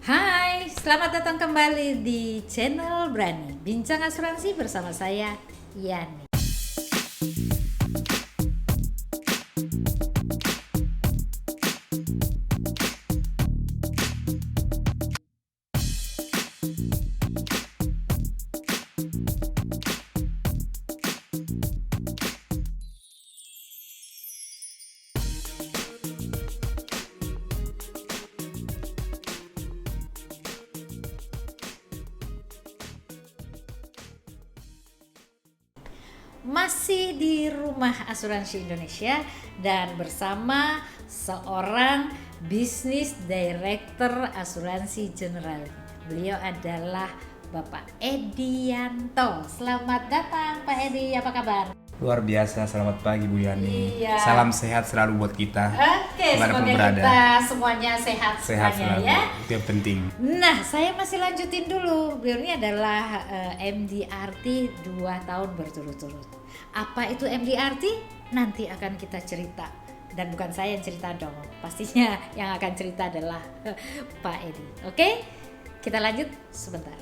Hai, selamat datang kembali di channel Brani Bincang Asuransi bersama saya, Yani. Masih di Rumah Asuransi Indonesia dan bersama seorang Business Director Asuransi General. Beliau adalah Bapak Edianto. Selamat datang Pak Edi, apa kabar? Luar biasa, selamat pagi Bu Yani. Iya. Salam sehat selalu buat kita. Oke, Dimanapun semoga berada. kita semuanya sehat semuanya Selalu, ya. itu yang penting. Nah, saya masih lanjutin dulu. Beliau ini adalah MDRT 2 tahun berturut-turut. Apa itu MDRT? Nanti akan kita cerita. Dan bukan saya yang cerita dong. Pastinya yang akan cerita adalah Pak Edi. Oke? Kita lanjut sebentar.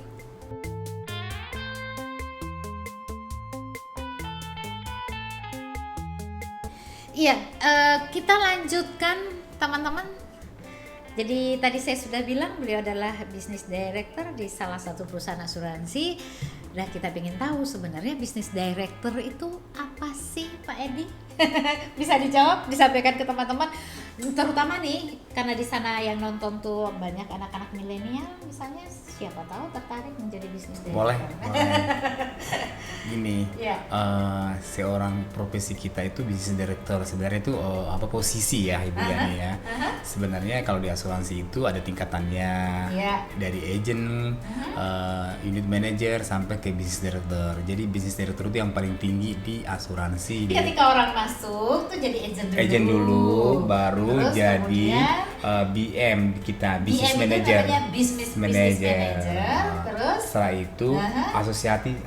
Iya, kita lanjutkan teman-teman. Jadi tadi saya sudah bilang beliau adalah Business Director di salah satu perusahaan asuransi. Dan kita ingin tahu sebenarnya Business Director itu apa sih Pak Edi? Bisa dijawab, disampaikan ke teman-teman. Terutama nih, karena di sana yang nonton tuh banyak anak-anak milenial misalnya, siapa tahu tertarik menjadi Business Director. Boleh. Gini, Iya. seorang profesi kita itu Business Director. Sebenarnya itu apa posisi ya Ibu Yani ya. Sebenarnya kalau di asuransi itu ada tingkatannya. Iya. Dari agent, unit manager sampai ke Business Director. Jadi Business Director itu yang paling tinggi di asuransi. Jadi ketika orang masuk tuh jadi agent dulu, baru Terus jadi kemudian BM kita, Business BM itu Manager. namanya Business Manager. Terus Setelah itu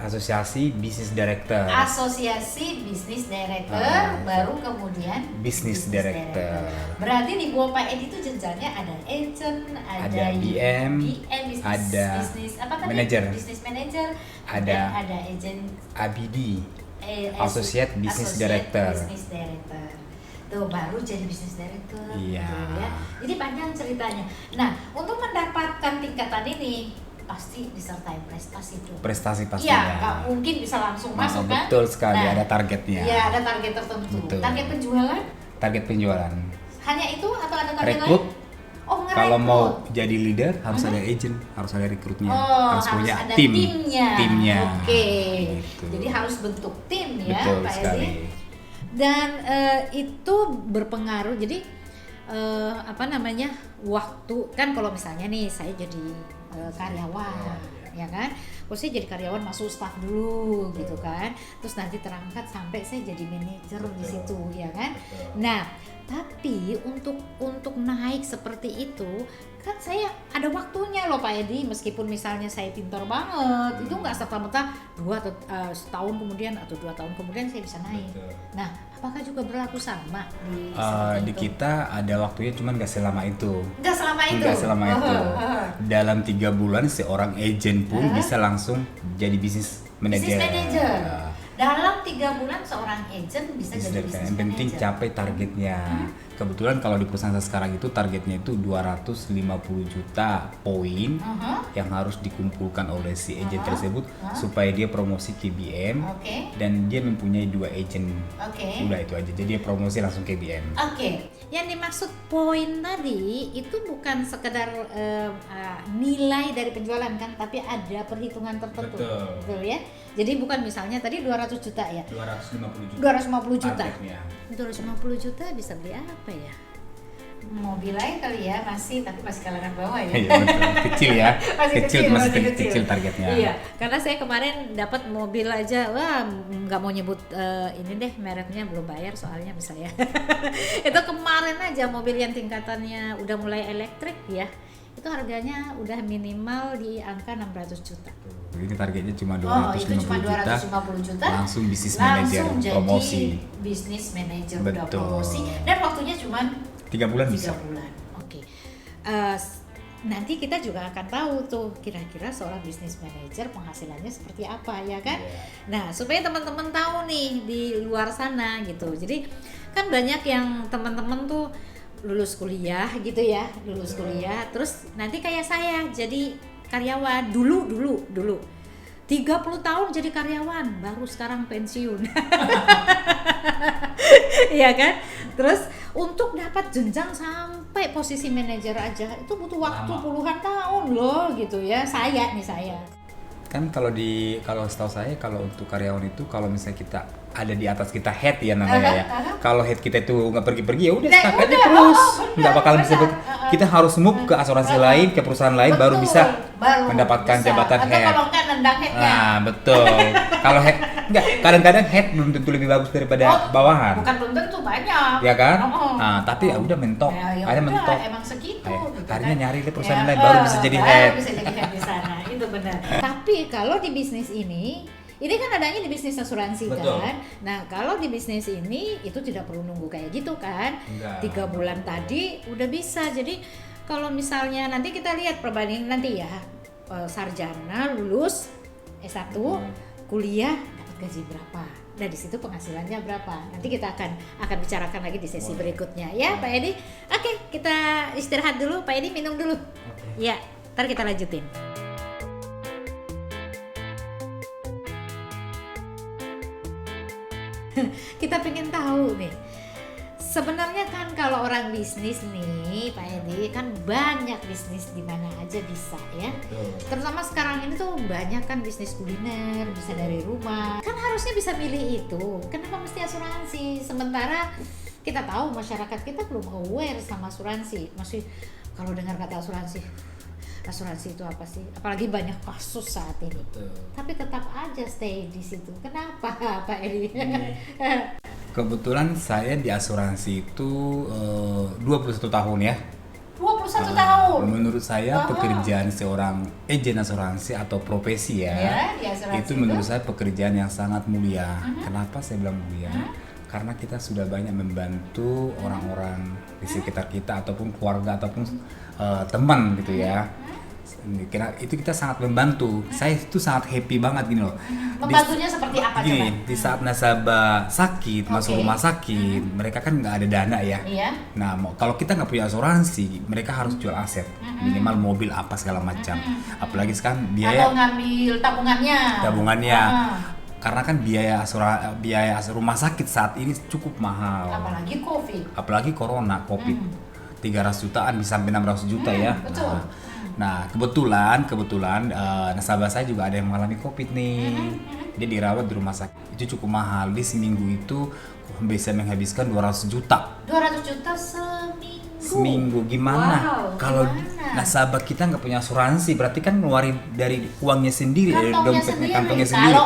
asosiasi Business Director. Asosiasi Business Director, baru kemudian Business Director. Berarti di bawah Pak Edi itu jenjangnya ada agent, Ada BM, business, ada business apa tadi? manager. Business Manager, Ada agent, ABD, Associate Business Director. Business Director. Tuh baru jadi Business Director. Iya. Gitu ya. Jadi panjang ceritanya. Nah, untuk mendapatkan tingkatan ini pasti disertai prestasi tuh. Prestasi Iya, pastinya. nggak mungkin bisa langsung Nah, masuk kan? betul sekali, Nah, ada targetnya. Iya, ada target tertentu. Betul. Target penjualan Target penjualan. hanya itu atau ada target Rekrut. lain? Oh, ngerekrut. Kalau mau jadi leader harus ada agent, harus ada rekrutnya, Oh, harus punya ada tim. timnya. Oke. Gitu. Jadi harus bentuk tim ya, Betul Pak sekali. Edi. Dan itu berpengaruh. Jadi waktu kan kalau misalnya nih saya jadi karyawan, ya kan? Kalau saya jadi karyawan masuk staff dulu gitu kan, terus nanti terangkat sampai saya jadi manajer di situ, ya kan? Nah, tapi untuk naik seperti itu kan saya ada waktunya loh Pak Edi, meskipun misalnya saya pintar banget, itu nggak serta-merta 2 setahun kemudian atau 2 tahun kemudian saya bisa naik. Nah, apakah juga berlaku sama di seperti Di itu? kita ada waktunya, cuman nggak selama itu. Nggak selama itu. Nggak selama itu. Dalam 3 bulan seorang agent pun bisa langsung jadi business manager. Business manager. Dalam 3 bulan seorang agent bisa jadi business Yang penting manager. capai targetnya. Kebetulan kalau di perusahaan saya sekarang itu targetnya itu 250 juta poin yang harus dikumpulkan oleh si agent tersebut supaya dia promosi ke BM Oke. dan dia mempunyai 2 agent. Oke. Udah itu aja. Jadi dia promosi langsung ke BM. Oke, yang dimaksud poin tadi itu bukan sekedar nilai dari penjualan kan, tapi ada perhitungan tertentu. Betul. Ya. Jadi bukan misalnya tadi 200 juta ya. 250 juta. 250 juta. Targetnya. 250 juta bisa beli apa ya? Mobil lain kali ya, tapi masih kalangan bawah ya. Iya betul. Kecil ya. Masih masih kecil. kecil targetnya. Iya, karena saya kemarin dapat mobil aja, wah nggak mau nyebut ini deh mereknya, belum bayar soalnya misalnya. Itu kemarin aja mobil yang tingkatannya udah mulai elektrik ya, itu harganya udah minimal di angka 600 juta. Ini targetnya cuma Itu cuma 250 juta. Langsung bisnis manager langsung jadi promosi. Bisnis manager udah Betul. promosi dan waktunya cuma 3 bulan 3 bisa. bulan. Oke. nanti kita juga akan tahu tuh kira-kira seorang business manager penghasilannya seperti apa ya kan. Nah supaya teman-teman tahu nih di luar sana gitu. Jadi kan banyak yang teman-teman tuh lulus kuliah gitu ya, lulus kuliah terus nanti kayak saya jadi karyawan dulu 30 tahun jadi karyawan, baru sekarang pensiun. Iya kan? Terus untuk dapat jenjang sampai posisi manajer aja itu butuh waktu puluhan tahun loh gitu ya. Saya Kan kalau setahu saya kalau untuk karyawan itu kalau misalnya kita ada di atas kita head ya namanya ya. Kalau head kita itu nggak pergi-pergi ya udah stuck aja terus. Nggak bakal bisa kita harus move ke asuransi lain, ke perusahaan lain baru bisa mendapatkan jabatan head. Kalau nggak nendang headnya. Nah, betul. Kalau head enggak, kadang-kadang head belum tentu lebih bagus daripada bawahan. Bukan belum tentu, banyak. Ya kan? Nah, tapi ya udah mentok. Ada mentok. Emang segitu. Gitu akhirnya kan. nyari ke perusahaan lain baru bisa jadi head. Bisa jadi head di sana. Itu benar. Tapi kalau di bisnis ini kan adanya di bisnis asuransi. Betul. Kan. Nah kalau di bisnis ini itu tidak perlu nunggu kayak gitu kan. 3 bulan tadi udah bisa. Jadi kalau misalnya nanti kita lihat perbandingan nanti ya, sarjana lulus S1 kuliah dapat gaji berapa. Nah di situ penghasilannya berapa. Nanti kita akan bicarakan lagi di sesi berikutnya ya Pak Edi. Oke, kita istirahat dulu. Pak Edi minum dulu. Ya, ntar kita lanjutin. Kita pengen tahu nih, sebenarnya kan kalau orang bisnis nih Pak Edi kan banyak bisnis di mana aja bisa ya. Terutama sekarang ini tuh banyak kan bisnis kuliner, bisa dari rumah. Kan harusnya bisa milih itu. Kenapa mesti asuransi? Sementara kita tahu masyarakat kita belum aware sama asuransi. Masih kalau dengar kata asuransi itu apa sih? Apalagi banyak kasus saat ini. Tapi tetap aja stay di situ. Kenapa Pak Edi? Kebetulan saya di asuransi itu 21 tahun ya. 21 tahun? Menurut saya pekerjaan seorang agen asuransi atau profesi itu menurut saya pekerjaan yang sangat mulia. Kenapa saya bilang mulia? Karena kita sudah banyak membantu orang-orang di sekitar kita ataupun keluarga ataupun teman gitu ya. Itu kita sangat membantu. Saya itu sangat happy banget gini loh. Membantunya seperti apa coba? Di saat nasabah sakit, masuk rumah sakit, mereka kan nggak ada dana ya. Nah, kalau kita nggak punya asuransi, mereka harus jual aset, minimal mobil apa segala macam. Apalagi sekarang biaya. Atau ngambil tabungannya. Karena kan biaya rumah sakit saat ini cukup mahal. Apalagi corona, COVID. 300 jutaan bisa sampai 600 juta ya. Betul. Nah, kebetulan nasabah saya juga ada yang mengalami COVID nih. Dia dirawat di rumah sakit. Itu cukup mahal. Di seminggu itu bisa menghabiskan 200 juta. 200 juta seminggu. Gimana? Kalau nasabah kita nggak punya asuransi, berarti kan ngeluarin dari uangnya sendiri, dari dompetnya, kantongnya sendiri.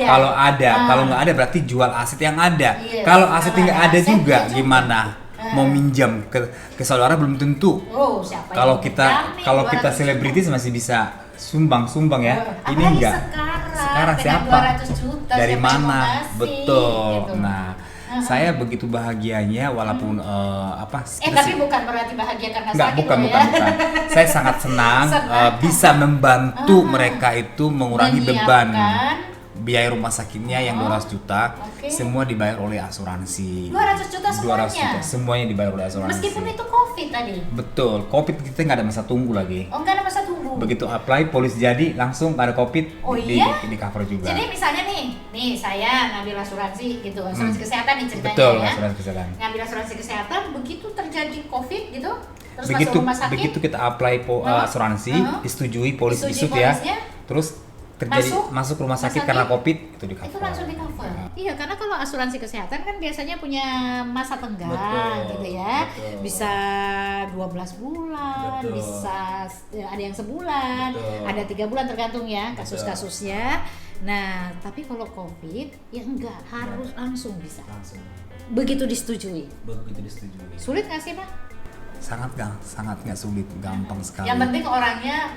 Kalau ada, kalau nggak ada berarti jual aset yang ada. Kalau asetnya nggak ada juga, gimana? Mau minjam ke saudara belum tentu. Kalau kita selebritis masih bisa sumbang ya. Ini enggak. Sekarang siapa? Dari mana? Betul. Gitu. Nah, saya begitu bahagianya walaupun tapi bukan berarti bahagia karena sakit. Bukan. Saya sangat senang bisa membantu mereka itu mengurangi beban. Biaya rumah sakitnya yang 200 juta semua dibayar oleh asuransi. 200 juta semuanya? Semuanya dibayar oleh asuransi. Meskipun itu COVID tadi? Betul, COVID kita nggak ada masa tunggu lagi. Nggak ada masa tunggu? Begitu apply, polis jadi, langsung ada COVID, di cover juga. Jadi misalnya nih saya ngambil asuransi gitu, asuransi kesehatan nih ceritanya. Betul, asuransi kesehatan. Ngambil asuransi kesehatan, begitu terjadi COVID gitu, terus begitu, masuk rumah sakit. Begitu kita apply asuransi, disetujui, polis isut ya, terus masuk rumah sakit karena COVID itu di cover. Itu langsung di cover. Iya, karena kalau asuransi kesehatan kan biasanya punya masa tenggang gitu ya. Bisa 12 bulan, bisa ada yang sebulan, ada 3 bulan tergantung ya kasus-kasusnya. Nah, tapi kalau COVID ya enggak, harus langsung bisa. Begitu disetujui. Sulit nggak sih Pak? Sangat nggak sulit, gampang sekali. Yang penting orangnya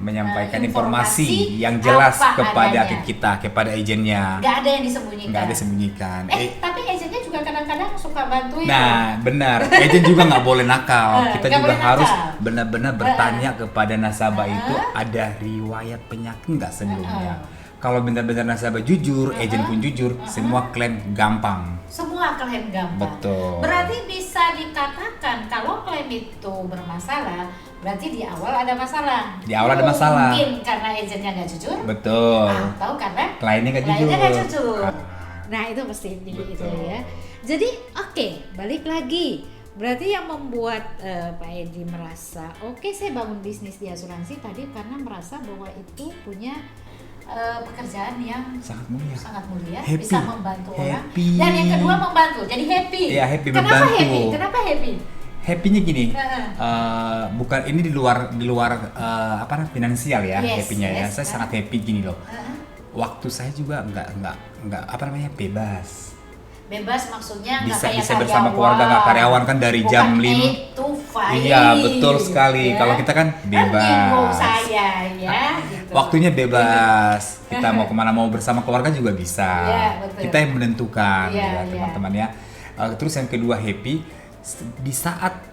menyampaikan informasi yang jelas kepada kita, kepada agennya. Nggak ada yang disembunyikan. Nggak ada disembunyikan. Tapi agennya juga juga kadang-kadang suka bantuin. Nah, benar. Agent juga nggak boleh nakal. Kita Nggak juga boleh harus nakal. benar-benar bertanya kepada nasabah itu ada riwayat penyakit nggak sebelumnya. Kalau benar-benar nasabah jujur, agent pun jujur, semua klaim gampang. Semua klaim gampang. Betul. Berarti bisa dikatakan kalau klaim itu bermasalah, berarti di awal ada masalah. Di awal ada masalah. Mungkin karena agennya nggak jujur. Betul. Atau karena Kliennya nggak jujur. kliennya nggak jujur. Nah itu pasti itu ya. Jadi oke, balik lagi. Berarti yang membuat Pak Edi merasa oke, saya bangun bisnis di asuransi tadi karena merasa bahwa itu punya pekerjaan yang sangat mulia, happy. Bisa membantu orang. Happy. Dan yang kedua membantu, jadi happy. Iya, happy. Kenapa membantu. happy? Kenapa happy? Happy-nya gini, bukan ini di luar apa namanya finansial ya, Yes, happy-nya ya. yes. Saya sangat happy gini loh. Waktu saya juga nggak apa namanya bebas. Bebas maksudnya nggak Bisa kayak bisa bersama karyawan. keluarga, nggak karyawan kan dari Bukan jam 5. 8 to 5. Iya, betul sekali. Ya. Kalau kita kan bebas. Bingung saya ya gitu. Waktunya bebas. Kita mau kemana, mau bersama keluarga juga bisa. Iya, betul. Kita yang menentukan Iya, ya iya. teman-teman ya. Terus yang kedua happy di saat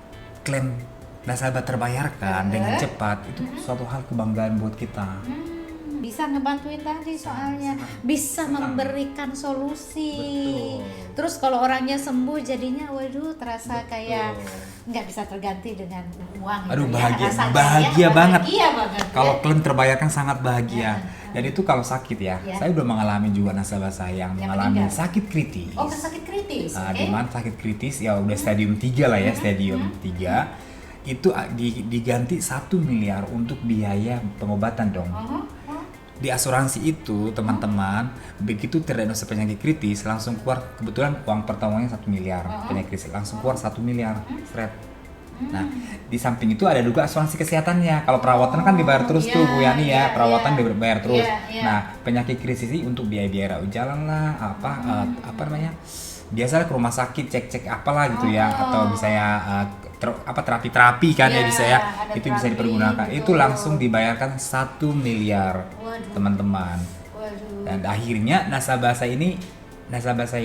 klaim nasabah terbayarkan dengan cepat, itu suatu hal kebanggaan buat kita. Bisa ngebantuin tadi soalnya, bisa memberikan solusi. Betul. Terus kalau orangnya sembuh jadinya waduh terasa kayak nggak bisa terganti dengan uang. Aduh, gitu bahagia, ya, rasanya bahagia ya, banget. Bahagia banget. Kalau ya. klaim terbayarkan sangat bahagia. Dan itu kalau sakit ya. Ya. Saya udah mengalami juga nasabah saya yang mengalami meninggal. sakit kritis. Oh, sakit kritis. Oke. Di mana sakit kritis ya udah stadium 3 lah ya, stadium 3. Itu diganti 1 miliar untuk biaya pengobatan dong. Di asuransi itu teman-teman begitu terdiagnosa penyakit kritis langsung keluar, kebetulan uang pertamanya 1 miliar penyakit kritis langsung keluar 1 miliar seret. Nah di samping itu ada juga asuransi kesehatannya. Kalau perawatan kan dibayar terus tuh Bu Yani ya, perawatan dibayar terus. Nah penyakit kritis ini untuk biaya-biaya rawat jalan lah, apa namanya, biasalah ke rumah sakit cek-cek apalah gitu ya, atau misalnya terapi-terapi kan ya bisa ya, itu bisa dipergunakan. Itu langsung dibayarkan 1 miliar. Waduh. Teman-teman. Waduh. Dan akhirnya nasabah saya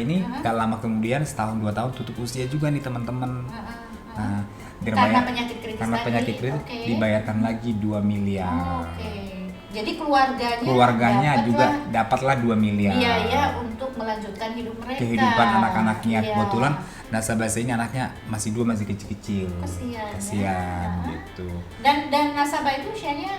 ini gak lama kemudian, setahun 2 tahun tutup usia juga nih teman-teman. Nah, karena penyakit kritis karena tadi. penyakit kritis dibayarkan lagi 2 miliar. Oke. Jadi keluarganya juga dapatlah 2 miliar. Biaya untuk melanjutkan hidup mereka. Kehidupan anak-anaknya. Iya. Kebetulan nasabah saya ini anaknya masih kecil-kecil. Kasihan gitu. Dan nasabah itu usianya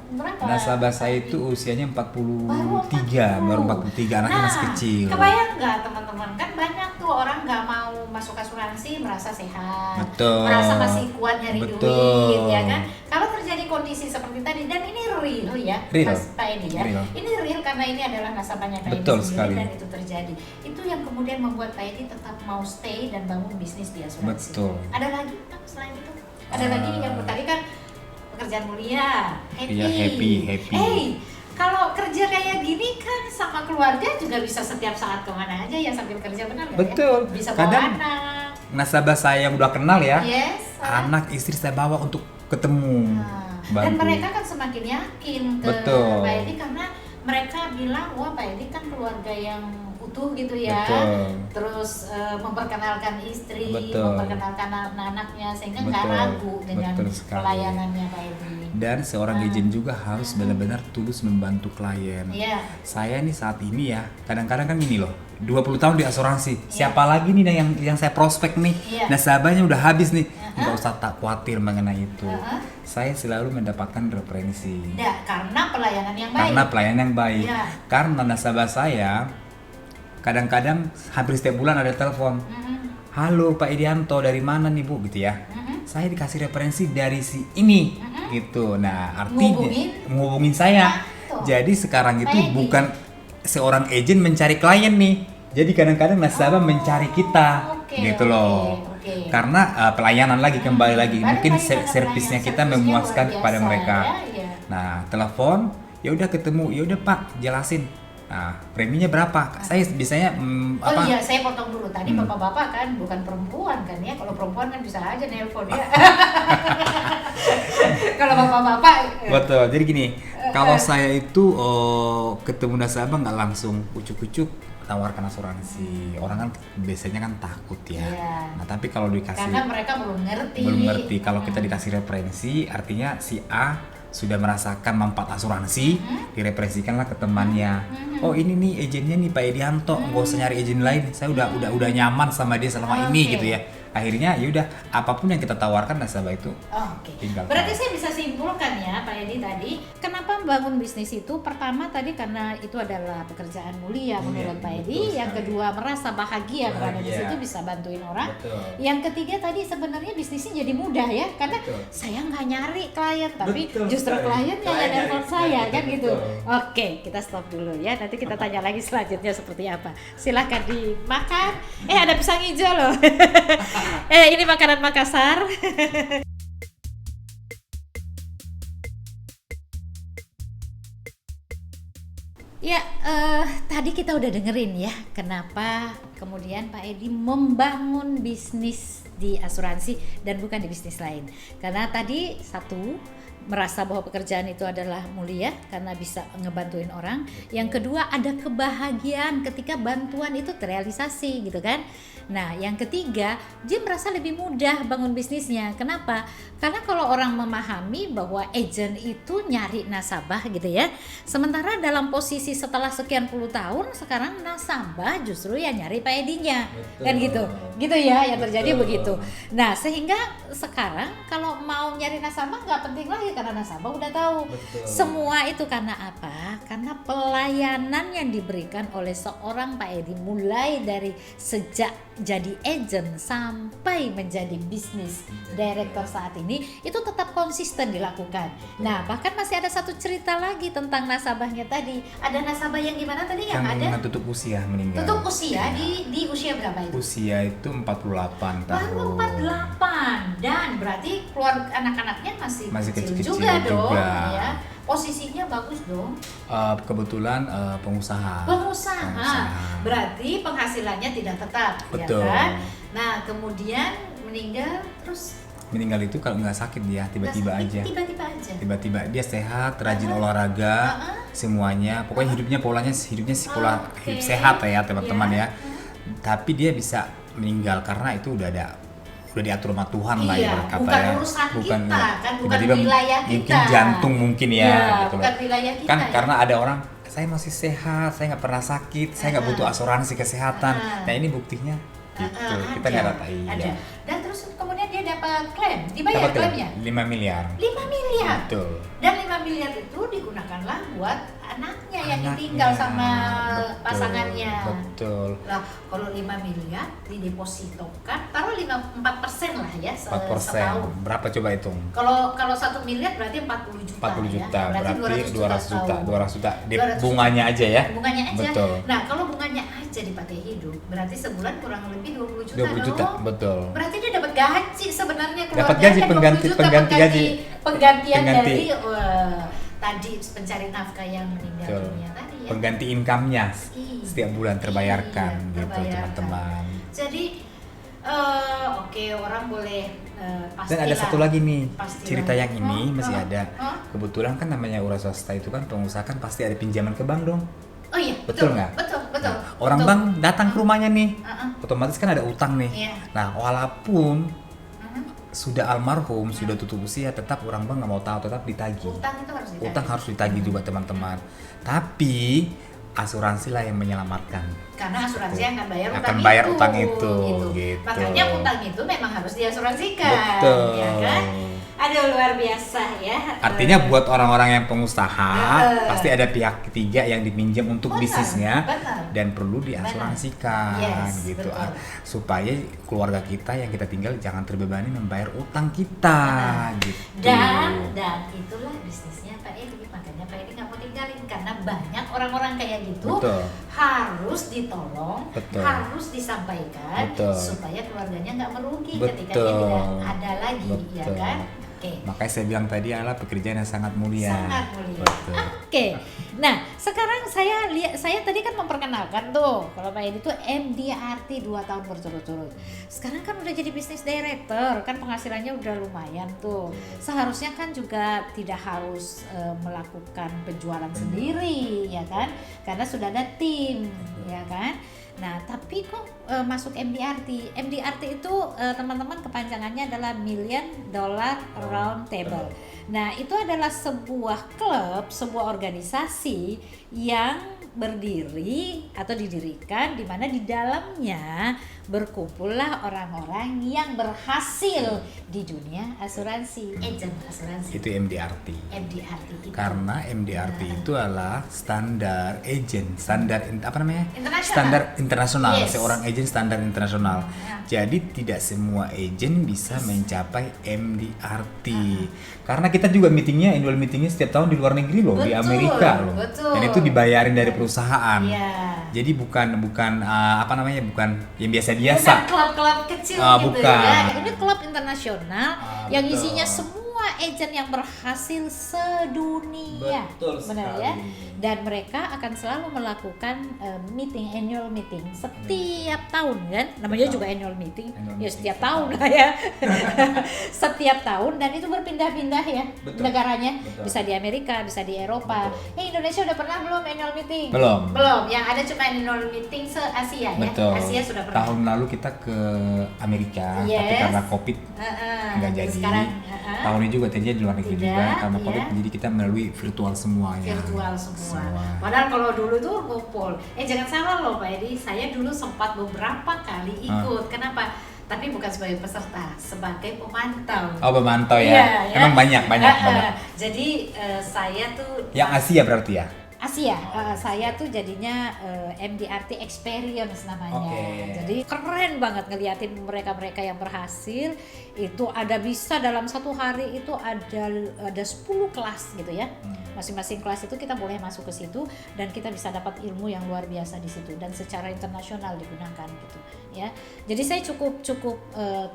berapa? Nasabah saya itu usianya 43, baru 43, anaknya masih kecil. Kebayang nggak teman-teman, kan banyak tuh orang nggak mau masuk asuransi merasa sehat, Betul. merasa masih kuat nyari Betul. duit, ya kan? Kalau terjadi kondisi seperti tadi, dan ini real ya, Real. Mas Pak Edi ya, Real. ini real karena ini adalah nasabahnya Pak Edi Betul sendiri sekali. dan itu terjadi. Itu yang kemudian membuat Pak Edi tetap mau stay dan bangun bisnis di asuransi. Betul. Ada lagi kan selain itu? Ada lagi yang tadi kan pekerjaan mulia, happy. Iya, happy. Hey, kalau kerja kayak gini kan sama keluarga juga bisa setiap saat kemana aja ya sambil kerja, benar nggak? Betul. Ya? Bisa bawa Kadang anak. Nasabah saya yang udah kenal ya, Yes. anak istri saya bawa untuk ketemu. Dan bantu. mereka kan semakin yakin ke Betul. Pak Edi karena mereka bilang wah Pak Edi kan keluarga yang utuh gitu ya. Betul. Terus memperkenalkan istri, Betul. memperkenalkan anak-anaknya sehingga nggak Betul. ragu dengan Betul sekali. pelayanannya Pak Edi. Dan seorang agent juga harus benar-benar tulus membantu klien. Iya. Saya nih saat ini ya, kadang-kadang kan gini loh, 20 tahun di asuransi, siapa lagi nih yang saya prospek nih, nasabahnya udah habis nih, nggak usah tak khawatir mengenai itu. Saya selalu mendapatkan referensi. Ya, karena pelayanan yang baik. Karena pelayanan yang baik. Iya. Karena nasabah saya kadang-kadang hampir setiap bulan ada telepon. Halo Pak Edianto, dari mana nih Bu gitu ya. Saya dikasih referensi dari si ini gitu. Nah, artinya ngubungin saya. Jadi sekarang itu bukan seorang agent mencari klien nih. Jadi kadang-kadang nasabah mencari kita gitu loh. Karena pelayanan lagi kembali lagi. Mungkin servisnya kita memuaskan kepada mereka. Nah, telepon, ya udah ketemu, ya udah Pak, jelasin. Nah, preminya berapa? Saya biasanya Oh iya, saya potong dulu. Tadi bapak-bapak kan bukan perempuan kan ya. Kalau perempuan kan bisa aja nelpon ya. Kalau bapak-bapak betul. Jadi gini, kalau saya itu ketemu nasabah nggak langsung ucuk-ucuk. tawarkan asuransi. Orang kan biasanya kan takut ya. Iya. Nah, tapi kalau dikasih Karena mereka belum ngerti. Kalau kita dikasih referensi, artinya si A sudah merasakan manfaat asuransi, direferensikanlah ke temannya. Oh ini nih agennya nih Pak Edianto, nggak usah nyari agen lain. Saya udah nyaman sama dia selama ini gitu ya. Akhirnya yaudah apapun yang kita tawarkan nasabah itu tinggal. Berarti saya bisa simpulkan ya Pak Edi tadi, kenapa membangun bisnis itu? Pertama tadi karena itu adalah pekerjaan mulia menurut Pak Edi. Yang kedua merasa bahagia karena di situ bisa bantuin orang. Betul. Yang ketiga tadi sebenarnya bisnisnya jadi mudah ya, karena saya nggak nyari klien, tapi justru kliennya yang nelfon saya kan gitu. Oke, kita stop dulu ya. Nanti kita tanya lagi selanjutnya seperti apa. Silahkan dimakan. Ada pisang hijau loh. Ini makanan Makassar. Ya, tadi kita udah dengerin ya kenapa kemudian Pak Edi membangun bisnis di asuransi dan bukan di bisnis lain. Karena tadi satu, merasa bahwa pekerjaan itu adalah mulia karena bisa ngebantuin orang. Yang kedua, ada kebahagiaan ketika bantuan itu terrealisasi gitu kan. Nah, yang ketiga, dia merasa lebih mudah bangun bisnisnya. Kenapa? Karena kalau orang memahami bahwa agent itu nyari nasabah gitu ya. Sementara dalam posisi setelah sekian puluh tahun, sekarang nasabah justru yang nyari Pak Edinya. Kan gitu. Gitu ya yang terjadi begitu. Nah, sehingga sekarang kalau mau nyari nasabah nggak penting lagi karena nasabah udah tahu. Semua itu karena apa? Karena pelayanan yang diberikan oleh seorang Pak Edi mulai dari sejak jadi agent sampai menjadi bisnis director saat ini itu tetap konsisten dilakukan. Nah, bahkan masih ada satu cerita lagi tentang nasabahnya tadi. Ada nasabah yang gimana tadi yang ada? Tutup usia meninggal. Tutup usia di usia berapa itu? Usia itu 48 tahun. Baru 48 dan berarti keluarga anak-anaknya masih kecil juga juga dong ya. Posisinya bagus dong. Kebetulan pengusaha. Berarti penghasilannya tidak tetap. Betul. Ya kan? Nah, kemudian meninggal itu kalau nggak sakit dia tiba-tiba aja. Tiba-tiba dia sehat, rajin olahraga, semuanya. Pokoknya polanya hidupnya pola hidup sehat ya teman-teman ya. Tapi dia bisa meninggal karena itu udah diatur sama Tuhan lah ya berkata bukan ya. Urusan bukan kita kan, bukan tiba-tiba wilayah kita. Mungkin jantung mungkin ya gitu bukan wilayah kita. Kan karena ada orang saya masih sehat, saya nggak pernah sakit, saya nggak butuh asuransi kesehatan. Nah ini buktinya gitu. Kita nggak tahu. Ada. Dan terus kemudian dia dapat klaim, dibayar klaimnya 5 miliar. 5 miliar. Betul. Dan 5 miliar itu digunakanlah buat anaknya yang ditinggal sama pasangannya. Betul. Lah, kalau 5 miliar didepositokan, taruh 4% lah ya 4%. setahun. Berapa coba hitung? Kalau 1 miliar berarti 40 juta. 40 juta, ya? berarti 200 juta. Bunganya aja ya. Bunganya aja. Betul. Nah, kalau bunganya aja dipakai hidup, berarti sebulan kurang lebih 20 juta 20 juta, dong. betul. Berarti dia dapat gaji sebenarnya Dapat gaji penggantian dari tadi pencari nafkah yang meninggal dunia tadi ya. Pengganti income-nya setiap bulan terbayarkan gitu teman-teman. Jadi orang boleh pastilah. Dan ada satu lagi nih cerita yang ini masih ada. Kebetulan kan namanya wira swasta itu kan pengusaha kan pasti ada pinjaman ke bank dong. Oh iya, betul nggak? Betul. Nah, orang bank datang ke rumahnya nih, otomatis kan ada utang nih. Nah, walaupun sudah almarhum, sudah tutup usia, tetap orang bank nggak mau tahu, tetap ditagih. Utang harus ditagih juga teman-teman. Tapi asuransi lah yang menyelamatkan. Karena asuransi yang akan bayar utang itu. Gitu. Makanya utang itu memang harus diasuransikan. Betul. Ya kan? Aduh, luar biasa ya. Artinya buat orang-orang yang pengusaha pasti ada pihak ketiga yang dipinjam untuk bisnisnya dan perlu diasuransikan gitu. Supaya keluarga kita yang kita tinggal jangan terbebani membayar utang kita gitu. Dan itulah bisnisnya Pak Edi. Makanya Pak Edi nggak mau tinggalin karena banyak orang-orang kayak gitu. Harus ditolong, harus disampaikan supaya keluarganya nggak merugi ketika dia tidak ada lagi, ya kan? Oke. Makanya saya bilang tadi adalah pekerjaan yang sangat mulia. Sangat mulia. Betul. Oke. Nah, sekarang saya tadi kan memperkenalkan tuh kalau Pak Edi tuh MDRT 2 tahun berturut-turut. Sekarang kan udah jadi bisnis director, kan penghasilannya udah lumayan tuh. Seharusnya kan juga tidak harus melakukan penjualan sendiri, ya kan? Karena sudah ada tim, ya kan? Nah, tapi kok masuk MDRT? MDRT itu teman-teman kepanjangannya adalah Million Dollar Round Table. Nah, itu adalah sebuah klub, sebuah organisasi yang berdiri atau didirikan di mana di dalamnya berkumpullah orang-orang yang berhasil di dunia asuransi, agent asuransi. Itu MDRT. MDRT itu. Karena MDRT itu adalah standar agent, standar Internasional. standar internasional, Yes. seorang agent standar internasional. Ya. Jadi tidak semua agent bisa mencapai MDRT. Karena kita juga annual meetingnya setiap tahun di luar negeri loh, di Betul, Amerika loh. betul. Dan itu dibayarin dari perusahaan. Iya. Jadi bukan bukan yang biasa-biasa. Bukan klub-klub kecil gitu bukan. ya. Ini klub internasional yang betul. isinya semua agent yang berhasil sedunia. Betul Benar sekali. ya? Dan mereka akan selalu melakukan annual meeting setiap tahun kan? Namanya Betul. juga annual meeting. Annual Ya meeting setiap setiap tahun tahun. lah ya. Setiap tahun dan itu berpindah-pindah ya Betul. negaranya. Betul. Bisa di Amerika, bisa di Eropa. Indonesia udah pernah belum annual meeting? Belum. Belum. Yang ada cuma annual meeting se-Asia ya. Betul. Asia sudah pernah. Tahun lalu kita ke Amerika, tapi Yes. karena COVID nggak jadi. Sekarang Tahun ini juga tadinya di luar negeri Tidak, juga karena iya. COVID, jadi kita melalui virtual semuanya. virtual semua. Padahal kalau dulu tuh ngumpul. Jangan salah loh Pak Edi, saya dulu sempat beberapa kali ikut. Kenapa? Tapi bukan sebagai peserta, sebagai pemantau. Oh, pemantau ya. Iya, ya. Emang banyak. Jadi saya tuh Yang Asia berarti ya? Asia, saya tuh jadinya MDRT Experience namanya. Oke. Jadi keren banget ngeliatin mereka-mereka yang berhasil. Itu ada bisa dalam satu hari itu ada 10 kelas gitu ya. Masing-masing kelas itu kita boleh masuk ke situ dan kita bisa dapat ilmu yang luar biasa di situ dan secara internasional digunakan gitu ya. Jadi saya cukup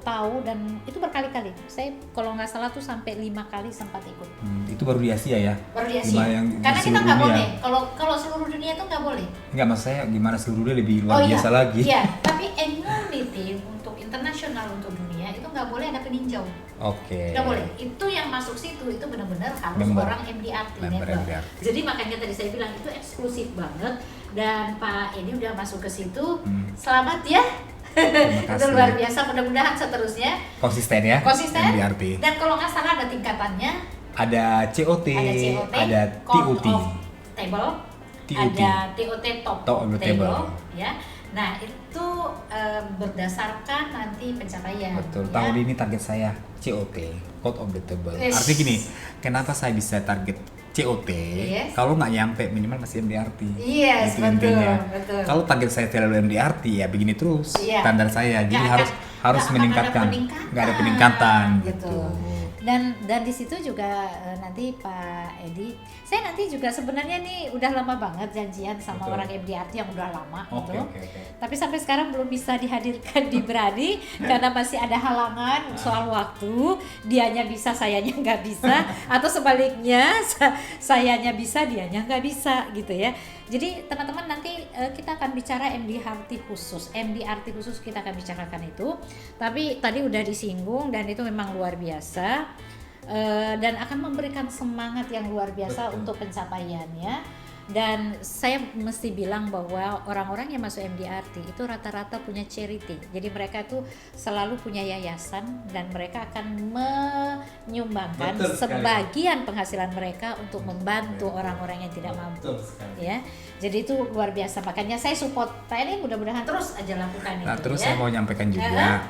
tahu dan itu berkali-kali. Saya kalau nggak salah tuh sampai 5 kali sempat ikut. Itu baru di Asia ya? Baru di Asia. Gimana yang di Karena kita seluruh nggak dunia? boleh. Kalau seluruh dunia itu nggak boleh. Enggak, maksud saya gimana seluruh dunia lebih luar biasa lagi. Iya, tapi annual meeting untuk internasional untuk dunia itu nggak boleh ada peninjau. Oke. Nggak boleh. Itu yang masuk situ itu benar-benar harus Member. orang MDRT. Member member. MDRT. Jadi makanya tadi saya bilang itu eksklusif banget dan Pak Edi udah masuk ke situ. Selamat ya. Terima Itu kasih. luar biasa. Mudah-mudahan seterusnya Konsisten ya? konsisten. MDRT. Dan kalau nggak salah ada tingkatannya. Ada COT, Ada COT, ada Count TOT. of Table, TOT. ada TOT top Top of the table. ya. Nah itu berdasarkan nanti pencapaian. Betul. ya. Tahun ini target saya COT, Code of the Table. Yes. Artinya gini, kenapa saya bisa target COT? Yes. Kalau nggak nyampe minimal masih MDRT. Yes, Itu betul, intinya. betul. Kalau target saya terlalu MDRT ya begini terus Iya. standar saya. Jadi Nggak harus akan ada meningkatkan. peningkatan. Nggak ada peningkatan Gitu. gitu. Dan di situ juga nanti Pak Edi, saya nanti juga sebenarnya nih udah lama banget janjian sama Betul. orang MDRT yang udah lama Oke, gitu. oke, oke. Tapi sampai sekarang belum bisa dihadirkan di Berani karena masih ada halangan soal waktu. Dianya bisa, sayanya nggak bisa, atau sebaliknya sayanya bisa, dianya nggak bisa gitu ya. Jadi teman-teman nanti kita akan bicara MDRT khusus kita akan bicarakan itu. Tapi tadi udah disinggung dan itu memang luar biasa dan akan memberikan semangat yang luar biasa Betul. untuk pencapaiannya. Dan saya mesti bilang bahwa orang-orang yang masuk MDRT itu rata-rata punya charity. Jadi mereka itu selalu punya yayasan dan mereka akan menyumbangkan Betul sekali. sebagian penghasilan mereka untuk membantu orang-orang yang tidak mampu. Betul sekali. Ya, jadi itu luar biasa. Makanya saya support Pak Edi, mudah-mudahan terus aja lakukan Nah, itu. terus ya. saya mau nyampaikan juga.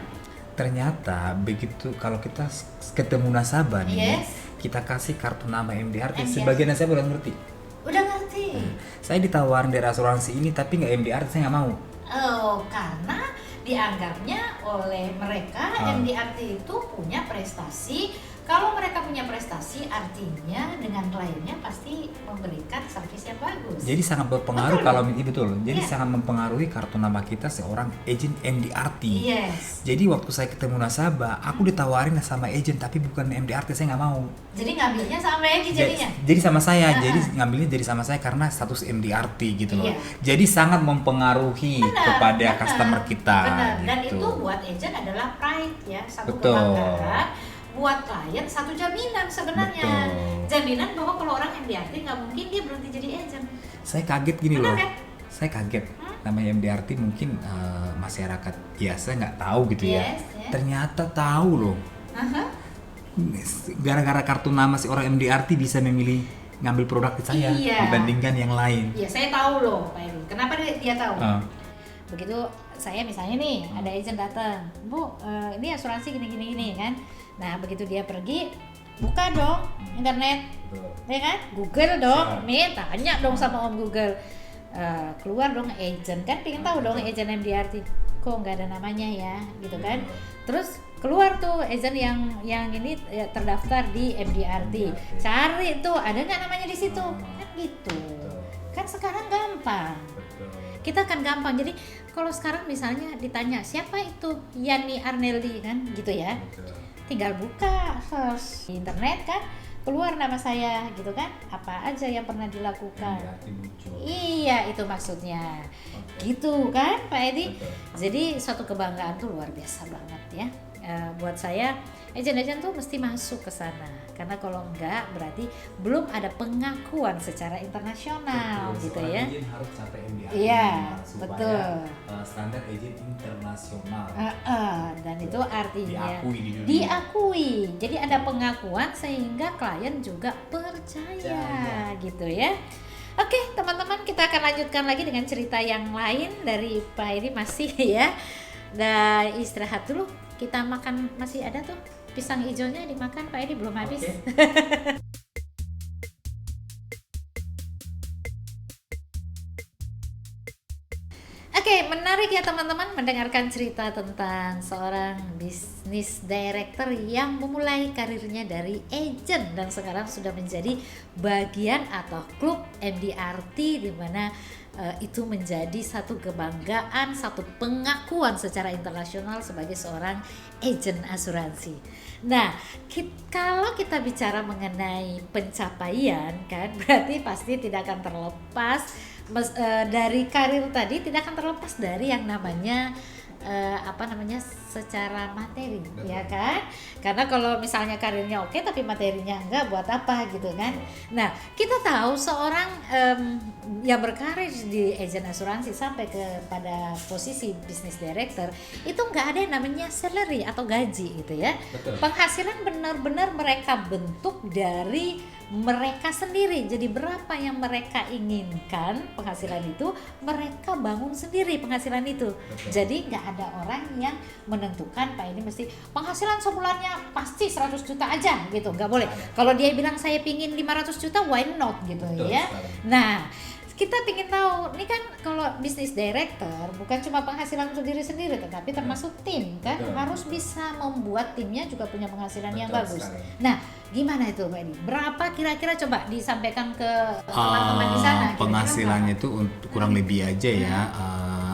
Ternyata begitu kalau kita ketemu nasabah nih, Yes. kita kasih kartu nama MDRT, MDRT. sebagian nasabah udah ngerti. Udah ngerti? Saya ditawarin dari asuransi ini tapi nggak MDRT, saya nggak mau. Oh, karena dianggapnya oleh mereka MDRT itu punya prestasi Kalau mereka punya prestasi, artinya dengan kliennya pasti memberikan servis yang bagus. Jadi sangat berpengaruh kalau betul. Jadi Iya. sangat mempengaruhi kartu nama kita seorang agent MDRT. Yes. Jadi waktu saya ketemu nasabah, aku ditawarin sama agent tapi bukan MDRT, saya nggak mau. Jadi ngambilnya sama Egi jadinya. Jadi sama saya, jadi ngambilnya jadi sama saya karena status MDRT gitu loh. Iya. Jadi sangat mempengaruhi kepada Benar, customer kita. benar. Dan gitu. itu buat agent adalah pride ya, satu Betul. kebanggaan. Buat klien satu jaminan sebenarnya. Betul. Jaminan bahwa kalau orang MDRT nggak mungkin dia berhenti jadi agent. Saya kaget gini Benar loh. kan? Saya kaget. Namanya MDRT mungkin masyarakat biasa nggak tahu gitu ya. Yes, yes. Ternyata tahu loh. Aha. Gara-gara kartu nama si orang MDRT bisa memilih ngambil produk di saya Iya. dibandingkan yang lain. Iya, saya tahu loh, Pak Edi. Kenapa dia tahu? Ah. Begitu saya misalnya nih, ada agent datang, Bu, ini asuransi gini kan. Nah, begitu dia pergi, buka dong internet, ya kan? Google dong, nih tanya dong sama Om Google. Keluar dong agent, kan pengen tahu dong agent MDRT. Kok nggak ada namanya ya, gitu kan? Terus keluar tuh agent yang ini ya, terdaftar di MDRT. Cari tuh ada nggak namanya di situ, kan gitu. Kan sekarang gampang. Kita kan gampang. Jadi kalau sekarang misalnya ditanya siapa itu Yani Arneldi kan, gitu ya. Tinggal buka search di internet kan, keluar nama saya gitu kan, apa aja yang pernah dilakukan. Iya, itu maksudnya. Gitu kan Pak Edi. Jadi suatu kebanggaan tuh luar biasa banget ya. Buat saya agent-agent tuh mesti masuk ke sana, karena kalau enggak berarti belum ada pengakuan secara internasional. Betul, gitu ya. Agent harus capai MDRT. Iya, supaya, betul. Standar agent internasional. Dan itu artinya diakui di dunia. diakui. Jadi ada pengakuan sehingga klien juga percaya gitu ya. Oke, teman-teman, kita akan lanjutkan lagi dengan cerita yang lain dari Pak Edi masih ya. Dan istirahat dulu. Kita makan, masih ada tuh pisang hijaunya dimakan, Pak Edi belum habis. Okay. Oke, menarik ya teman-teman mendengarkan cerita tentang seorang bisnis director yang memulai karirnya dari agent dan sekarang sudah menjadi bagian atau klub MDRT, di mana itu menjadi satu kebanggaan, satu pengakuan secara internasional sebagai seorang agent asuransi. Nah, kalau kita bicara mengenai pencapaian kan, berarti pasti tidak akan terlepas dari karir tadi, tidak akan terlepas dari yang namanya secara materi. Betul. Ya kan? Karena kalau misalnya karirnya oke tapi materinya enggak, buat apa gitu kan. Nah, kita tahu seorang yang berkarir di agen asuransi sampai kepada posisi business director itu enggak ada yang namanya salary atau gaji gitu ya. Betul. Penghasilan benar-benar mereka bentuk dari mereka sendiri. Jadi berapa yang mereka inginkan penghasilan itu, mereka bangun sendiri penghasilan itu. Betul. Jadi nggak ada orang yang menentukan Pak ini mesti penghasilan sebulannya pasti 100 juta aja gitu, nggak boleh. Kalau dia bilang saya pingin 500 juta, why not gitu. Betul, ya. Nah, kita pingin tahu, ini kan kalau bisnis director bukan cuma penghasilan sendiri-sendiri, tetapi termasuk tim kan. Betul. Harus bisa membuat timnya juga punya penghasilan yang bagus. Sekali. Nah, gimana itu Pak Edi? Berapa kira-kira, coba disampaikan ke teman-teman di sana? Penghasilannya itu kurang lebih aja ya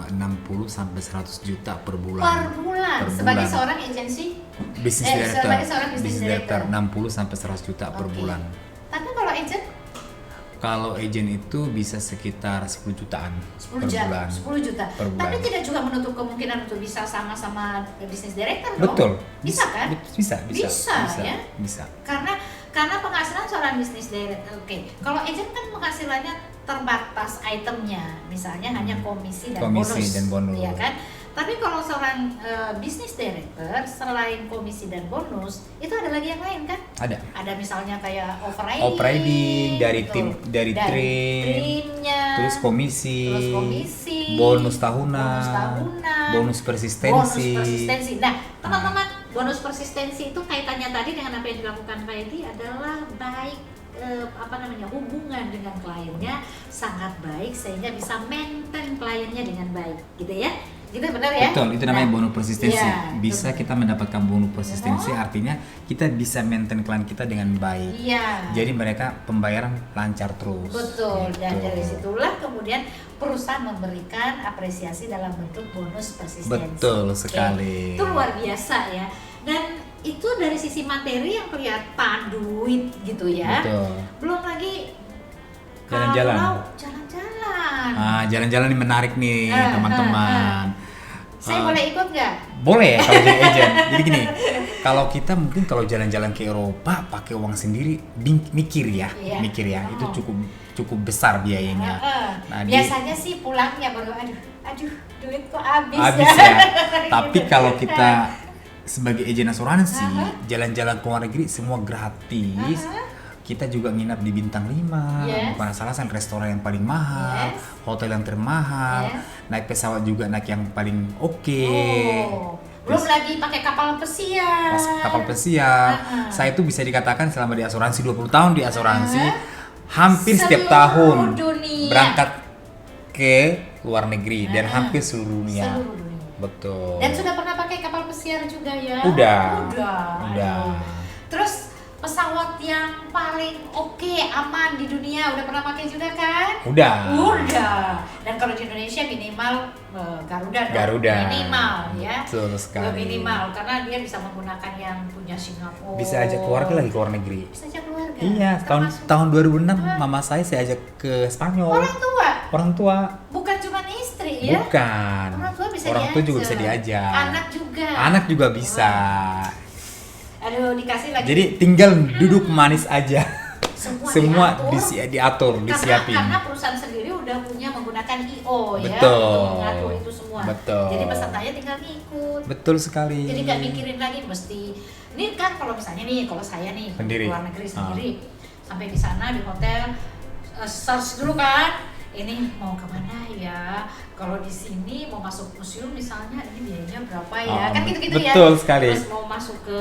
60 sampai 100 juta per bulan. Per bulan. Sebagai seorang agensi bisnis director. Sebagai seorang bisnis director 60 sampai 100 juta per bulan. Tapi kalau agent? Kalau agent itu bisa sekitar 10 jutaan 10 per bulan. 10 juta. Per bulan. Tapi tidak juga menutup kemungkinan untuk bisa sama-sama bisnis director dong. Betul. Bisa kan? Bisa ya. Bisa. Karena penghasilan seorang bisnis director. Oke. Kalau agent kan penghasilannya terbatas itemnya. Misalnya hanya komisi dan bonus. Iya kan? Tapi kalau seorang bisnis director, selain komisi dan bonus, itu ada lagi yang lain kan? Ada misalnya kayak overriding dari gitu. dari trimnya, terus komisi, bonus tahunan, bonus persistensi. Nah, teman-teman, bonus persistensi itu kaitannya tadi dengan apa yang dilakukan Pak Edi adalah baik hubungan dengan kliennya sangat baik sehingga bisa maintain kliennya dengan baik gitu ya. gitu benar ya? Betul, itu namanya bonus persistensi. Iya, Bisa kita mendapatkan bonus persistensi, artinya kita bisa maintain klien kita dengan baik. Iya. Jadi mereka pembayaran lancar terus. Betul, dan Gitu. dari situlah kemudian perusahaan memberikan apresiasi dalam bentuk bonus persistensi. Betul sekali. Itu luar biasa ya. Dan itu dari sisi materi yang kelihatan duit gitu ya. Betul. Belum lagi Jalan-jalan. kalau jalan-jalan. Jalan-jalan ini menarik nih teman-teman. Saya boleh ikut nggak? Boleh kalau jadi agent. Jadi gini, kalau kita mungkin kalau jalan-jalan ke Eropa pakai uang sendiri, mikir ya, Iya. itu cukup besar biayanya. Nah, biasanya sih pulangnya baru aduh duit kok habis habis ya. Tapi kalau kita sebagai agen asuransi, jalan-jalan ke luar negeri semua gratis. Kita juga nginap di bintang 5, bukan asal-asalan, restoran yang paling mahal, hotel yang termahal, naik pesawat juga naik yang paling oke. Belum lagi pakai kapal pesiar. Kapal pesiar. Saya itu bisa dikatakan selama di asuransi 20 tahun di asuransi, hampir setiap tahun dunia. berangkat ke luar negeri dan hampir seluruh dunia. Seluruh dunia. Betul. Dan sudah pernah pakai kapal pesiar juga ya? Udah. Aduh. Terus pesawat yang paling oke, aman di dunia udah pernah pakai juga kan? Udah. Dan kalau di Indonesia minimal Garuda. Minimal ya. Betul sekali. Minimal karena dia bisa menggunakan yang punya Singapura. Bisa ajak keluarga lagi ke luar negeri. Bisa ajak keluarga. Iya, tahun 2006 mama saya ajak ke Spanyol. Orang tua. Bukan cuma istri ya? Bukan. Orang tua juga bisa diajak. Anak juga bisa. Aduh, dikasih lagi. Jadi tinggal duduk manis aja. Semua diatur, disiapin. Karena perusahaan sendiri udah punya menggunakan IO ya Betul. untuk mengatur itu semua. Betul. Jadi pesertanya tinggal ngikut. Betul sekali. Jadi nggak mikirin lagi mesti. Ini kan kalau misalnya nih, kalau saya nih sendiri. Luar negeri sendiri, sampai di sana di hotel search dulu kan. Ini mau kemana ya? Kalau di sini mau masuk museum misalnya, ini biayanya berapa ya? Kan gitu-gitu ya. Betul sekali. Terus mau masuk ke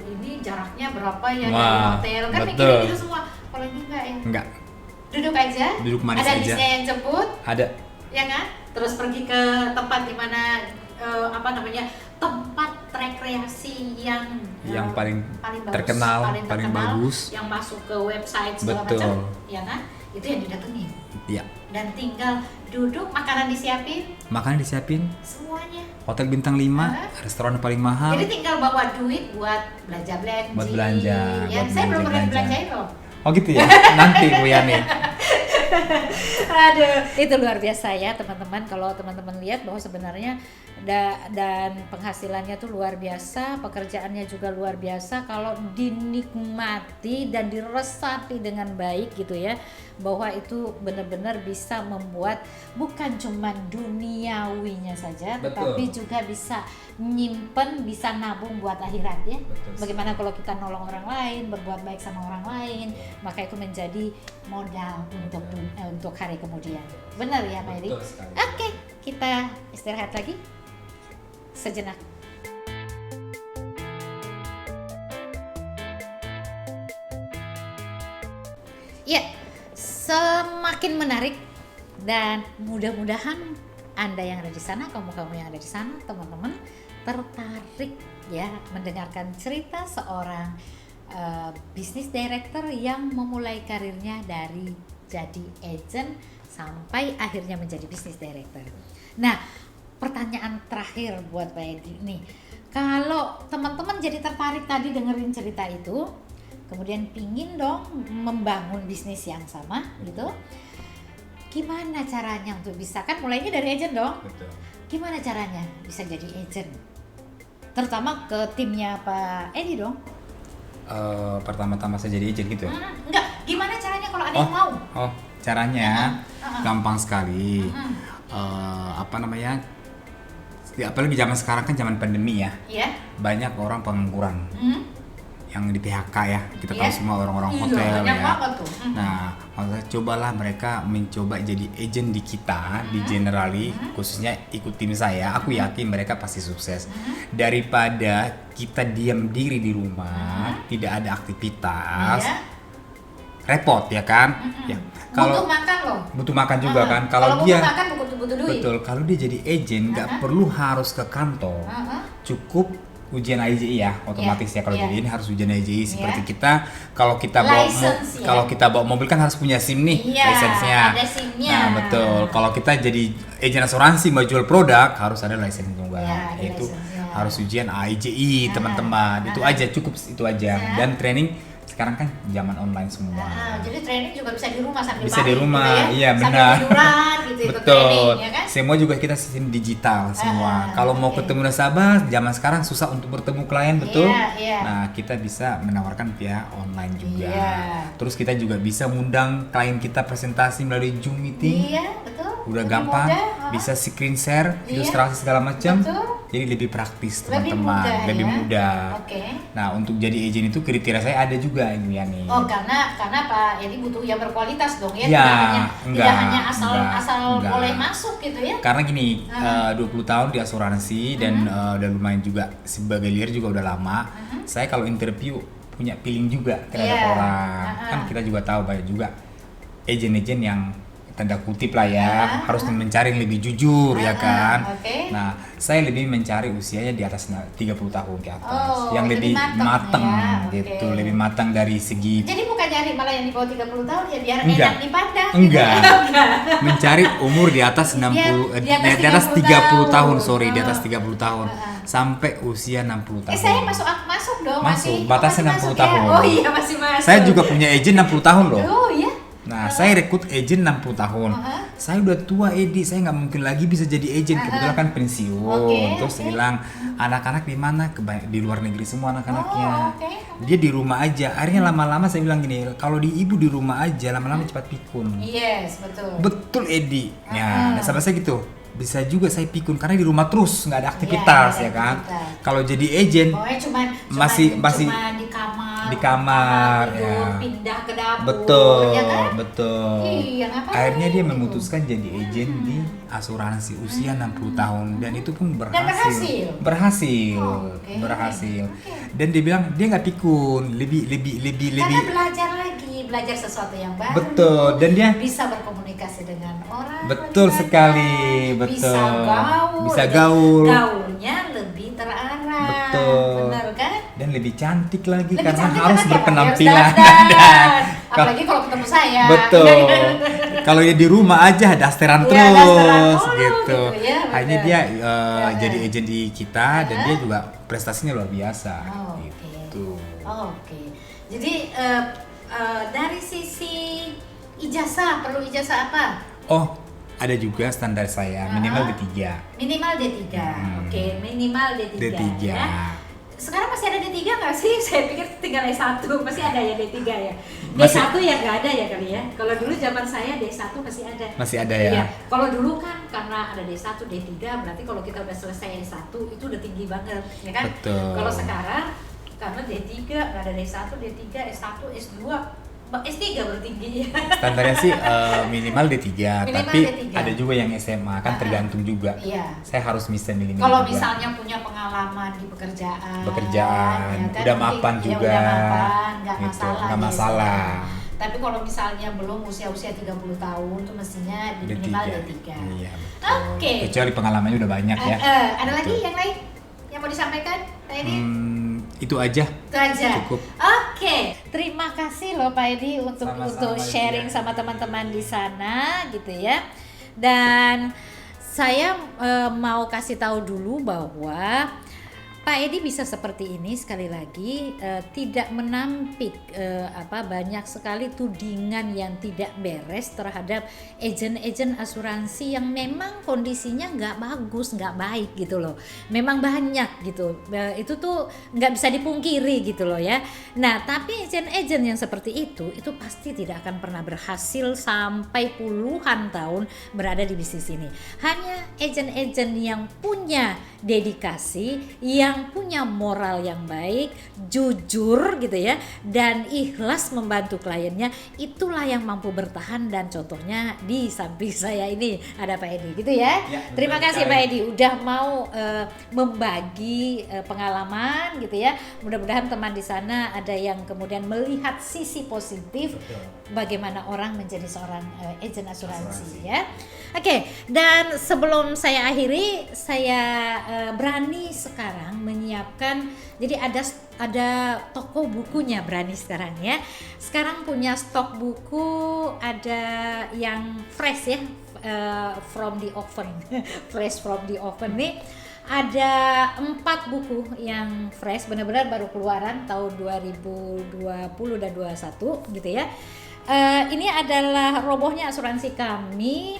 ini jaraknya berapa ya dari Wah, hotel? Kan betul. mikirin itu semua. Kalau ini enggak ya? Enggak. Duduk aja. Duduk manis ada aja. bisnya yang jemput. Ada. Ya kan? Terus pergi ke tempat di mana tempat rekreasi yang paling bagus, terkenal, paling bagus, yang masuk ke website segala Betul. macam, ya kan? Itu yang didatengin. Iya. Dan tinggal duduk, makanan disiapin, semuanya. Hotel bintang 5, restoran paling mahal. Jadi tinggal bawa duit buat belanja. Buat belanja. Ya, saya belum pernah belanjain loh. Oh gitu ya. Nanti Bu Yani. Aduh, itu luar biasa ya teman-teman. Kalau teman-teman lihat bahwa sebenarnya dan penghasilannya tuh luar biasa, pekerjaannya juga luar biasa kalau dinikmati dan diresapi dengan baik gitu ya, bahwa itu benar-benar bisa membuat bukan cuma duniawinya saja, tetapi juga bisa nyimpen, bisa nabung buat akhirat ya. Bagaimana kalau kita nolong orang lain, berbuat baik sama orang lain, maka itu menjadi modal untuk hari kemudian. Benar ya, Mairi? Oke, kita istirahat lagi sejenak. Ya, semakin menarik dan mudah-mudahan Anda yang ada di sana, kamu-kamu yang ada di sana, teman-teman tertarik ya mendengarkan cerita seorang business director yang memulai karirnya dari jadi agent sampai akhirnya menjadi business director. Nah, pertanyaan terakhir buat Pak Edi nih, kalau teman-teman jadi tertarik tadi dengerin cerita itu, kemudian pingin dong membangun bisnis yang sama gitu, gimana caranya untuk bisa, kan mulainya dari agent dong. Betul. Gimana caranya bisa jadi agent? Terutama ke timnya Pak Edi dong. Pertama-tama saya jadi agent gitu. Enggak, gimana caranya kalau ada yang mau? Caranya gampang sekali. Apalagi zaman sekarang kan zaman pandemi ya. Iya. Banyak orang pengangguran. Yang di PHK ya, kita tahu semua orang-orang hotel banyak ya. banget tuh. Nah, maksudnya cobalah mereka mencoba jadi agent di kita, di Generali, khususnya ikut tim saya. Aku yakin mereka pasti sukses. Daripada kita diam diri di rumah, tidak ada aktivitas, repot ya kan? Ya. Kalau butuh makan loh. Butuh makan juga kan. Kalau dia butuh makan butuh duit. Betul, kalau dia jadi agent nggak perlu harus ke kantor, cukup ujian IJI ya, otomatis ya kalau jadi ini harus ujian IJI seperti kita kalau kita bawa kalau kita bawa mobil kan harus punya SIM nih, lisensinya. Ada SIM-nya. Nah, betul. Kalau kita jadi agent asuransi mau jual produk harus ada lisensi juga. Itu harus ujian IJI, teman-teman. Itu aja, cukup itu aja. Dan training sekarang kan zaman online semua. Jadi training juga bisa di rumah sambil bisa di rumah, gitu ya? iya benar. Sambil tiduran gitu ikut training, ya kan? Semua juga kita sistem digital semua. Kalau mau ketemu nasabah, zaman sekarang susah untuk bertemu klien, betul? Nah, kita bisa menawarkan via online juga. Terus kita juga bisa ngundang klien kita presentasi melalui Zoom meeting. Iya, betul. Udah gampang, bisa screen share, ilustrasi segala macam. Jadi lebih praktis teman-teman, lebih mudah. Nah, untuk jadi agent itu kriteria saya ada juga ini ya nih. Oh, karena Pak Edi butuh yang berkualitas dong ya. Tidak hanya asal boleh masuk gitu ya. Karena gini, 20 tahun di asuransi dan udah lumayan juga sebagai leader juga udah lama. Saya kalau interview punya feeling juga terhadap orang. Kan kita juga tahu banyak juga agent-agent yang tanda kutip lah ya, harus mencari yang lebih jujur ya kan. Nah, saya lebih mencari usianya di atas 30 tahun ke atas, yang lebih matang gitu, lebih matang dari segi. Jadi bukan nyari malah yang di bawah 30 tahun ya biar enak dipandang. Enggak. Mencari umur di atas 60 di atas 30 tahun, di atas 30 tahun. Sampai usia 60 tahun. Saya masuk dong. Masuk, batasnya 60 tahun. Ya? Oh iya, masih masuk. Saya juga punya agent 60 tahun loh. Oh iya. Nah, saya rekrut agent 60 tahun. Saya udah tua, Edi, saya nggak mungkin lagi bisa jadi agent. Kebetulan kan pensiun. Terus saya bilang, anak-anak di mana? Di luar negeri semua anak-anaknya. Dia di rumah aja. Akhirnya lama-lama saya bilang gini, kalau di ibu di rumah aja, lama-lama cepat pikun. Yes, betul. Betul, Edi. Ya, sama saya gitu. Bisa juga saya pikun karena di rumah terus nggak ada aktivitas ya kan. Kalau jadi agent masih di kamar tidur, pindah ke dapur, betul ya kan? Betul. Akhirnya dia memutuskan jadi agent di asuransi usia 60 tahun dan itu pun berhasil. Dan dia bilang dia nggak pikun, lebih karena belajar sesuatu yang baru. Betul, dan dia bisa berkomunikasi dengan orang. Betul sekali, betul. Bisa gaul. Gaulnya lebih terarah. Betul. Benar kan? Dan lebih cantik lagi karena harus berpenampilan. Apalagi kalau ketemu saya. Betul. Kalau dia di rumah aja dasteran terus gitu. Akhirnya dia jadi agent di kita dan dia juga prestasinya luar biasa. Gitu. Jadi dari sisi ijazah, perlu ijazah apa? Oh, ada juga standar saya, minimal D3. Minimal D3, minimal D3. Ya. Sekarang masih ada D3 nggak sih? Saya pikir tinggal S1, masih ada ya D3 ya? D1 ya nggak ada ya kali ya? Kalau dulu zaman saya D1 masih ada. Masih ada ya? Kalau dulu kan karena ada D1, D3, berarti kalau kita udah selesai S1 itu udah tinggi banget, ya kan? Betul. Kalau sekarang karena D3, nggak ada D1, D3, S1, S2, S3 baru tinggi. Standarnya sih minimal D3, tapi D3. Ada juga yang SMA, kan tergantung juga. Saya harus bisa milih. Kalau misalnya punya pengalaman di pekerjaan ya kan? Udah mapan juga. Udah mapan, nggak gitu, masalah. Nggak masalah. Tapi kalau misalnya belum usia-usia 30 tahun tuh mestinya minimal D3. Iya, betul. Kecuali pengalamannya udah banyak ya. Ada lagi yang lain yang mau disampaikan tadi? Itu aja. Cukup. Terima kasih loh Pak Edi untuk sharing sama teman-teman di sana gitu ya. Dan saya mau kasih tahu dulu bahwa Pak Edi bisa seperti ini sekali lagi tidak menampik banyak sekali tudingan yang tidak beres terhadap agen-agen asuransi yang memang kondisinya nggak bagus, nggak baik gitu loh. Memang banyak gitu, itu tuh nggak bisa dipungkiri gitu loh ya. Nah tapi agen-agen yang seperti itu pasti tidak akan pernah berhasil sampai puluhan tahun berada di bisnis ini. Hanya agen-agen yang punya dedikasi, yang yang punya moral yang baik, jujur gitu ya, dan ikhlas membantu kliennya, itulah yang mampu bertahan. Dan contohnya di samping saya ini ada Pak Edi gitu ya. Terima kasih Pak Edi udah mau membagi pengalaman gitu ya. Mudah-mudahan teman di sana ada yang kemudian melihat sisi positif bagaimana orang menjadi seorang agen asuransi ya. Oke, dan sebelum saya akhiri, saya Berani sekarang menyiapkan, jadi ada toko bukunya Berani sekarang ya. Sekarang punya stok buku, ada yang fresh ya, from the oven, fresh from the oven nih. Ada 4 buku yang fresh, benar-benar baru keluaran tahun 2020 dan 2021 gitu ya. Ini adalah Robohnya Asuransi Kami.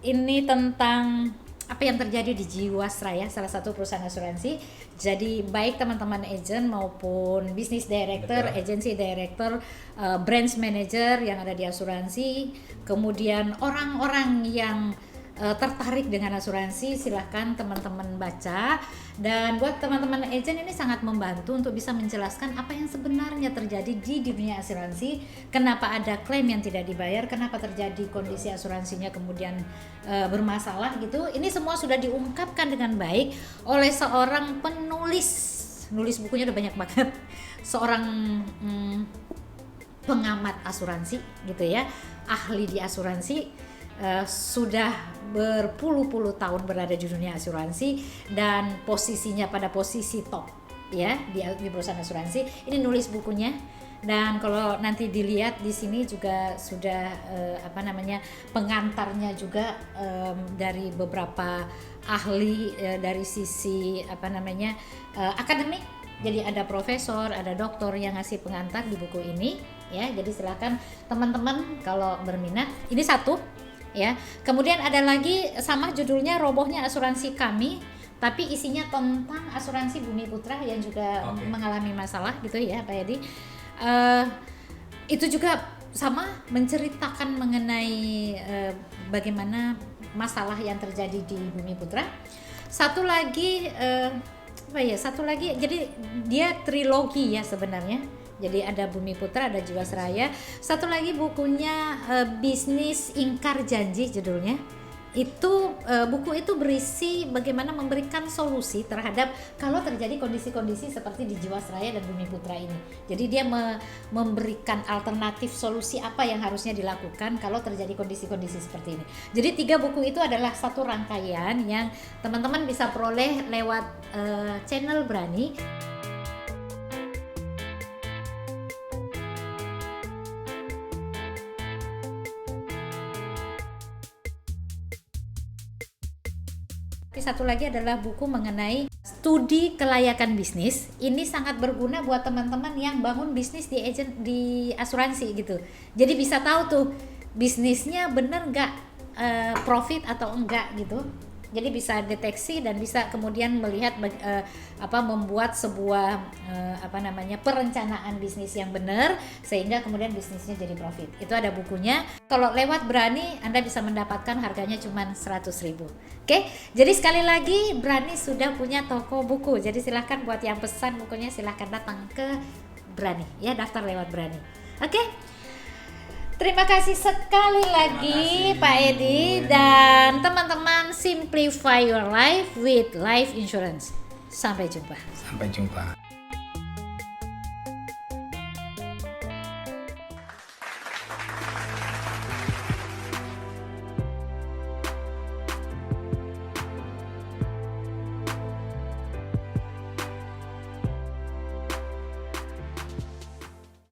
Ini tentang apa yang terjadi di Jiwasraya, salah satu perusahaan asuransi. Jadi baik teman-teman agent maupun business director, agency director, branch manager yang ada di asuransi, kemudian orang-orang yang tertarik dengan asuransi, silahkan teman-teman baca. Dan buat teman-teman agent ini sangat membantu untuk bisa menjelaskan apa yang sebenarnya terjadi di dunia asuransi, kenapa ada klaim yang tidak dibayar, kenapa terjadi kondisi asuransinya kemudian bermasalah gitu. Ini semua sudah diungkapkan dengan baik oleh seorang nulis bukunya udah banyak banget, seorang pengamat asuransi gitu ya, ahli di asuransi. Sudah berpuluh-puluh tahun berada di dunia asuransi dan posisinya pada posisi top ya di perusahaan asuransi. Ini nulis bukunya, dan kalau nanti dilihat di sini juga sudah pengantarnya juga dari beberapa ahli dari sisi akademik. Jadi ada profesor, ada doktor yang ngasih pengantar di buku ini ya. Jadi silakan teman-teman kalau berminat. Ini satu ya. Kemudian ada lagi sama judulnya Robohnya Asuransi Kami, tapi isinya tentang asuransi Bumi Putra yang juga mengalami masalah gitu ya Pak Edi. Itu juga sama menceritakan mengenai bagaimana masalah yang terjadi di Bumi Putra. Satu lagi jadi dia trilogi ya sebenarnya. Jadi ada Bumi Putra, ada Jiwasraya. Satu lagi bukunya Bisnis Ingkar Janji judulnya. Itu buku itu berisi bagaimana memberikan solusi terhadap kalau terjadi kondisi-kondisi seperti di Jiwasraya dan Bumi Putra ini. Jadi dia memberikan alternatif solusi apa yang harusnya dilakukan kalau terjadi kondisi-kondisi seperti ini. Jadi 3 buku itu adalah satu rangkaian yang teman-teman bisa peroleh lewat channel Berani. Satu lagi adalah buku mengenai studi kelayakan bisnis. Ini sangat berguna buat teman-teman yang bangun bisnis di asuransi gitu. Jadi bisa tahu tuh bisnisnya bener nggak profit atau enggak gitu. Jadi bisa deteksi dan bisa kemudian melihat membuat sebuah perencanaan bisnis yang benar sehingga kemudian bisnisnya jadi profit. Itu ada bukunya. Kalau lewat Berani Anda bisa mendapatkan harganya cuma 100.000. Oke. Jadi sekali lagi Berani sudah punya toko buku. Jadi silahkan buat yang pesan bukunya silahkan datang ke Berani ya, daftar lewat Berani. Oke. Terima kasih sekali lagi Pak Edi dan teman-teman, simplify your life with life insurance. Sampai jumpa. Sampai jumpa.